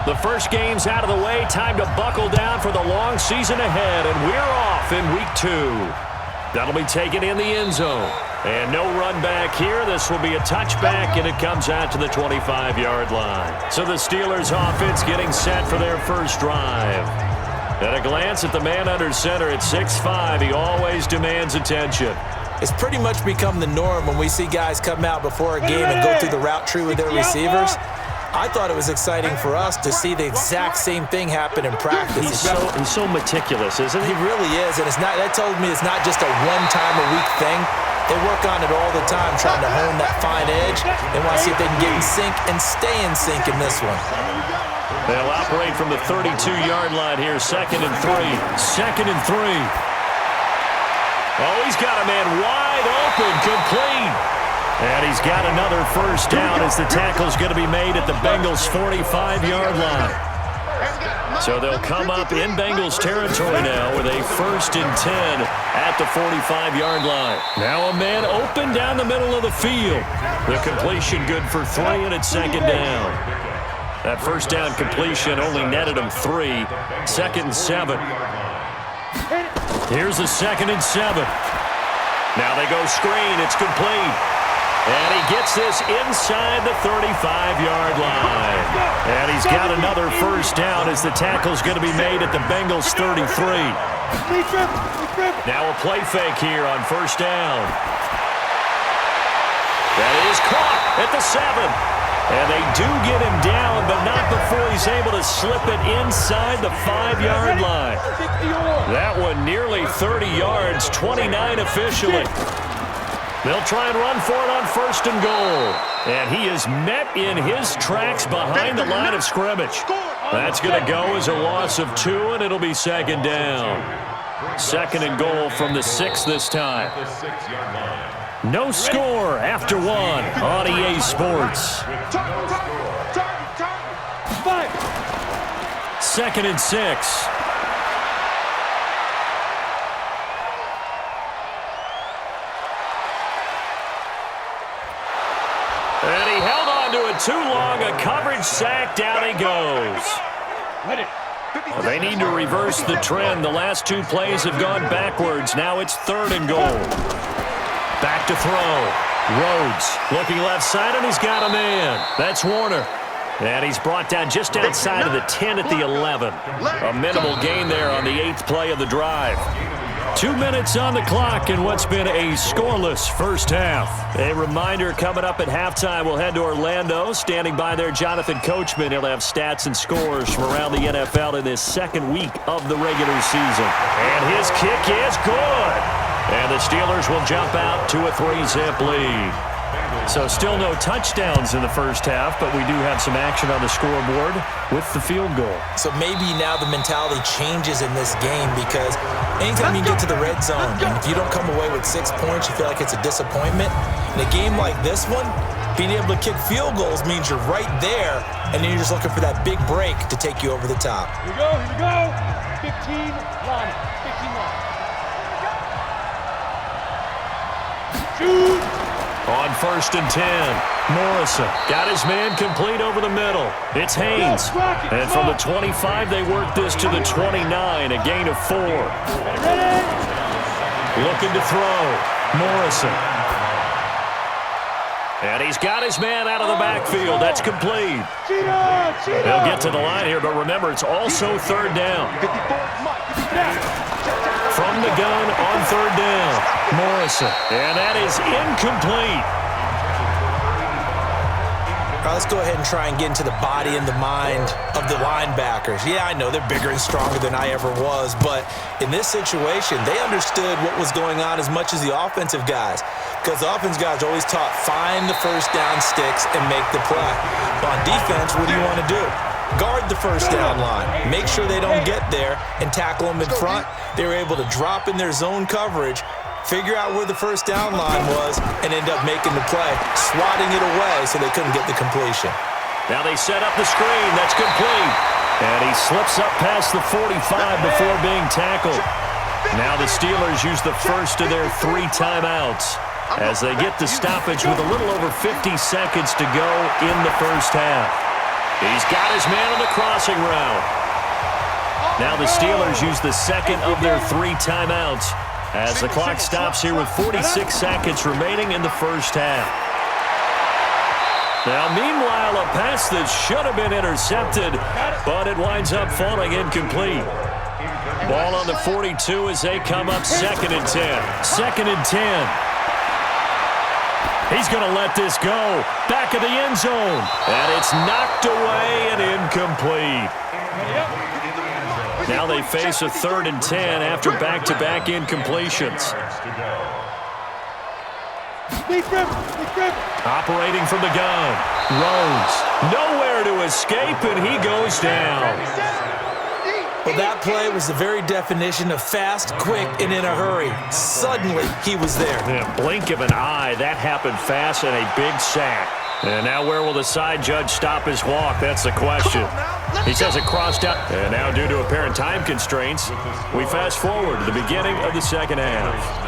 The first game's out of the way. Time to buckle down for the long season ahead, and we're off in week 2. That'll be taken in the end zone. And no run back here. This will be a touchback, and it comes out to the 25-yard line. So the Steelers offense getting set for their first drive. At a glance at the man under center at 6'5", he always demands attention. It's pretty much become the norm when we see guys come out before a game and go through the route tree with their receivers. I thought it was exciting for us to see the exact same thing happen in practice. He's so meticulous, isn't he? He really is, and that told me it's not just a one-time-a-week thing. They work on it all the time, trying to hone that fine edge. They want to see if they can get in sync and stay in sync in this one. They'll operate from the 32-yard line here, 2nd and 3. 2nd and 3. Oh, he's got a man wide open, complete. And he's got another first down as the tackle's going to be made at the Bengals' 45-yard line. So they'll come up in Bengals territory now with a 1st and 10 at the 45-yard line. Now a man open down the middle of the field. The completion good for 3, and it's 2nd down. That first down completion only netted him 3. 2nd and 7. Here's the 2nd and 7. Now they go screen. It's complete. And he gets this inside the 35-yard line. And he's got another first down as the tackle's going to be made at the Bengals' 33. Now a play fake here on first down. That is caught at the 7. And they do get him down, but not before he's able to slip it inside the 5-yard line. That one nearly 30 yards, 29 officially. They'll try and run for it on 1st and goal. And he is met in his tracks behind the line of scrimmage. That's going to go as a loss of 2, and it'll be 2nd down. 2nd and goal from the 6 this time. No score after 1 on EA Sports. 2nd and 6. And he held on to it too long. A coverage sack. Down he goes. Well, they need to reverse the trend. The last 2 plays have gone backwards. Now it's 3rd and goal. Back to throw. Rhodes looking left side, and he's got a man. That's Warner. And he's brought down just outside of the 10 at the 11. A minimal gain there on the 8th play of the drive. 2 minutes on the clock in what's been a scoreless first half. A reminder coming up at halftime, we'll head to Orlando. Standing by there, Jonathan Coachman. He'll have stats and scores from around the NFL in this 2nd week of the regular season. And his kick is good. And the Steelers will jump out to a 3-zip lead. So still no touchdowns in the first half, but we do have some action on the scoreboard with the field goal. So maybe now the mentality changes in this game, because anytime you get to the red zone, and if you don't come away with 6 points, you feel like it's a disappointment. In a game like this one, being able to kick field goals means you're right there, and then you're just looking for that big break to take you over the top. Here we go, here we go. 15 line, 15 line. Shoot! On 1st and 10, Morrison got his man complete over the middle. It's Haynes. And from the 25, they work this to the 29, a gain of 4. Looking to throw, Morrison. And he's got his man out of the backfield. That's complete. They'll get to the line here, but remember, it's also 3rd down. From the gun on 3rd down, Morrison. And that is incomplete. All right, let's go ahead and try and get into the body and the mind of the linebackers. Yeah, I know they're bigger and stronger than I ever was, but in this situation, they understood what was going on as much as the offensive guys, because the offensive guys are always taught, find the first down sticks and make the play. But on defense, what do you want to do? Guard the first down line. Make sure they don't get there and tackle them in front. They were able to drop in their zone coverage, figure out where the first down line was, and end up making the play, swatting it away so they couldn't get the completion. Now they set up the screen. That's complete. And he slips up past the 45 before being tackled. Now the Steelers use the first of their 3 timeouts as they get the stoppage with a little over 50 seconds to go in the first half. He's got his man on the crossing route. Now the Steelers use the second of their 3 timeouts as the clock stops here with 46 seconds remaining in the first half. Now, meanwhile, a pass that should have been intercepted, but it winds up falling incomplete. Ball on the 42 as they come up 2nd and 10. 2nd and 10. He's going to let this go. Back of the end zone. And it's knocked away and incomplete. Now they face a 3rd and 10 after back-to-back incompletions. Operating from the gun. Rhodes. Nowhere to escape, and he goes down. Well, that play was the very definition of fast, quick, and in a hurry. Suddenly, he was there. In a blink of an eye, that happened fast and a big sack. And now where will the side judge stop his walk? That's the question. He says it crossed out. And now due to apparent time constraints, we fast forward to the beginning of the second half.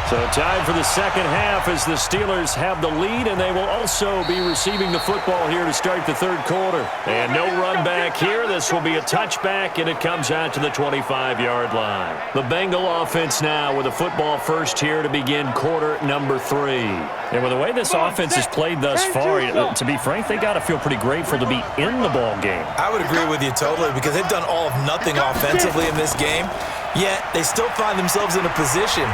So time for the second half as the Steelers have the lead, and they will also be receiving the football here to start the third quarter. And no run back here. This will be a touchback, and it comes out to the 25-yard line. The Bengal offense now with a football first here to begin quarter number 3. And with the way this offense has played thus far, to be frank, they got to feel pretty grateful to be in the ball game. I would agree with you totally because they've done all of nothing offensively in this game, yet they still find themselves in a position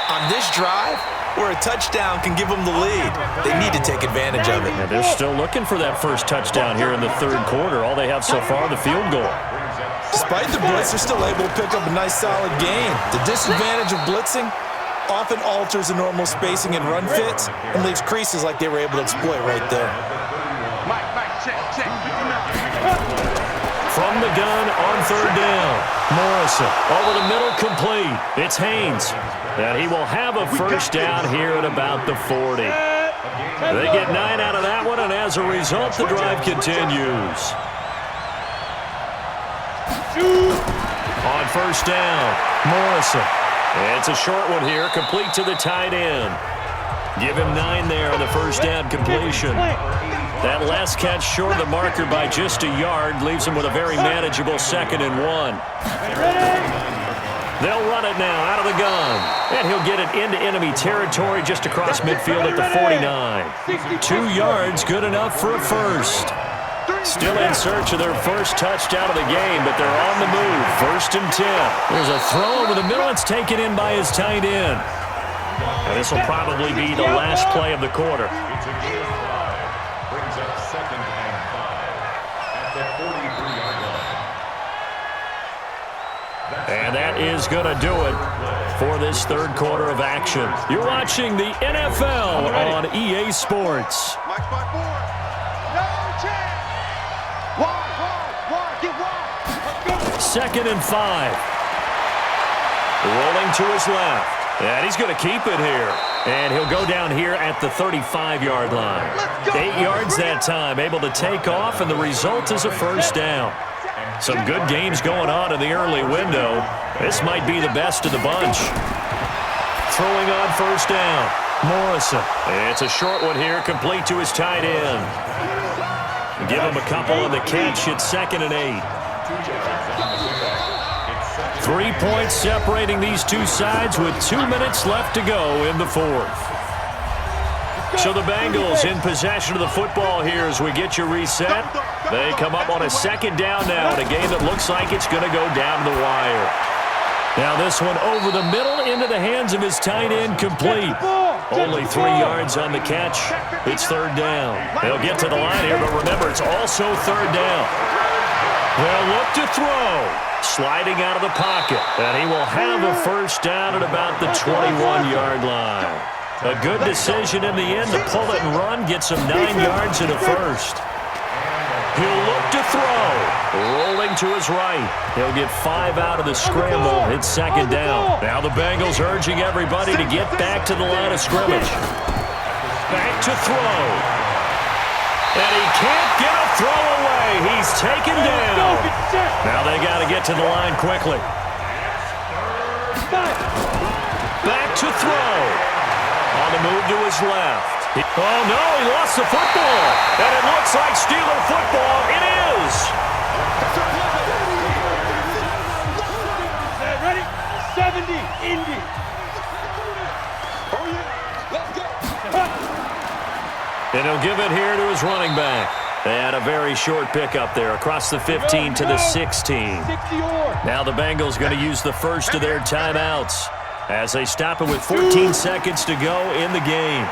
on this drive where a touchdown can give them the lead. They need to take advantage of it. And they're still looking for that first touchdown here in the third quarter. All they have so far, the field goal. Despite the blitz, they're still able to pick up a nice solid gain. The disadvantage of blitzing often alters the normal spacing and run fits and leaves creases like they were able to exploit right there. From the gun on third down. Morrison over the middle, complete. It's Haynes. And he will have a first down here at about the 40. They get 9 out of that one, and as a result, the drive continues. On first down, Morrison. It's a short one here, complete to the tight end. Give him 9 there on the first down completion. That last catch short of the marker by just a yard leaves him with a very manageable 2nd and 1. They'll run it now out of the gun. And he'll get it into enemy territory just across midfield at the 49. 2 yards, good enough for a first. Still in search of their first touchdown of the game, but they're on the move. 1st and 10. There's a throw over the middle. It's taken in by his tight end. And this will probably be the last play of the quarter. Brings up 2nd and 5 at the 43-yard line. And that is going to do it for this third quarter of action. You're watching the NFL on EA Sports. Mike's by 4. No chance. Wide. Get wide. 2nd and 5. Rolling to his left. And he's going to keep it here. And he'll go down here at the 35-yard line. 8 yards that time, able to take off, and the result is a first down. Some good games going on in the early window. This might be the best of the bunch. Throwing on first down, Morrison. It's a short one here, complete to his tight end. Give him a couple on the catch at 2nd and 8. 3 points separating these two sides with 2 minutes left to go in the fourth. So the Bengals in possession of the football here as we get you reset. They come up on a 2nd down now in a game that looks like it's going to go down the wire. Now this one over the middle into the hands of his tight end, complete. Only 3 yards on the catch. It's 3rd down. They'll get to the line here, but remember, it's also 3rd down. They'll look to throw. Sliding out of the pocket. And he will have a first down at about the 21-yard line. A good decision in the end to pull it and run. Gets him 9 yards and a first. He'll look to throw. Rolling to his right. He'll get 5 out of the scramble. It's 2nd down. Now the Bengals urging everybody to get back to the line of scrimmage. Back to throw. And he can't get a throw away. He's taken down. Now they got to get to the line quickly. Back to throw. On the move to his left. Oh, no, he lost the football. And it looks like Steeler football. It is. Ready? 70, Indy. And he'll give it here to his running back. They had a very short pickup there across the 15 to the 16. Now the Bengals going to use the first of their timeouts as they stop it with 14 seconds to go in the game.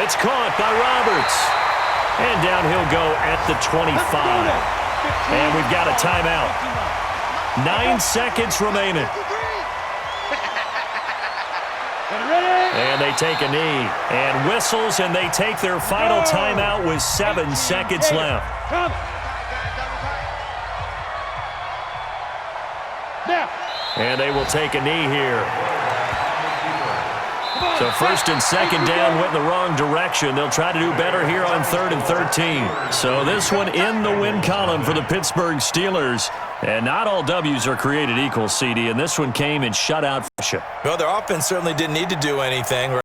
It's caught by Roberts. And down he'll go at the 25. And we've got a timeout. 9 seconds remaining. And they take a knee and whistles, and they take their final timeout with 7 seconds left. And they will take a knee here. So first and second down went in the wrong direction. They'll try to do better here on 3rd and 13. So this one in the win column for the Pittsburgh Steelers. And not all W's are created equal, CD, and this one came in shutout fashion. Well, their offense certainly didn't need to do anything.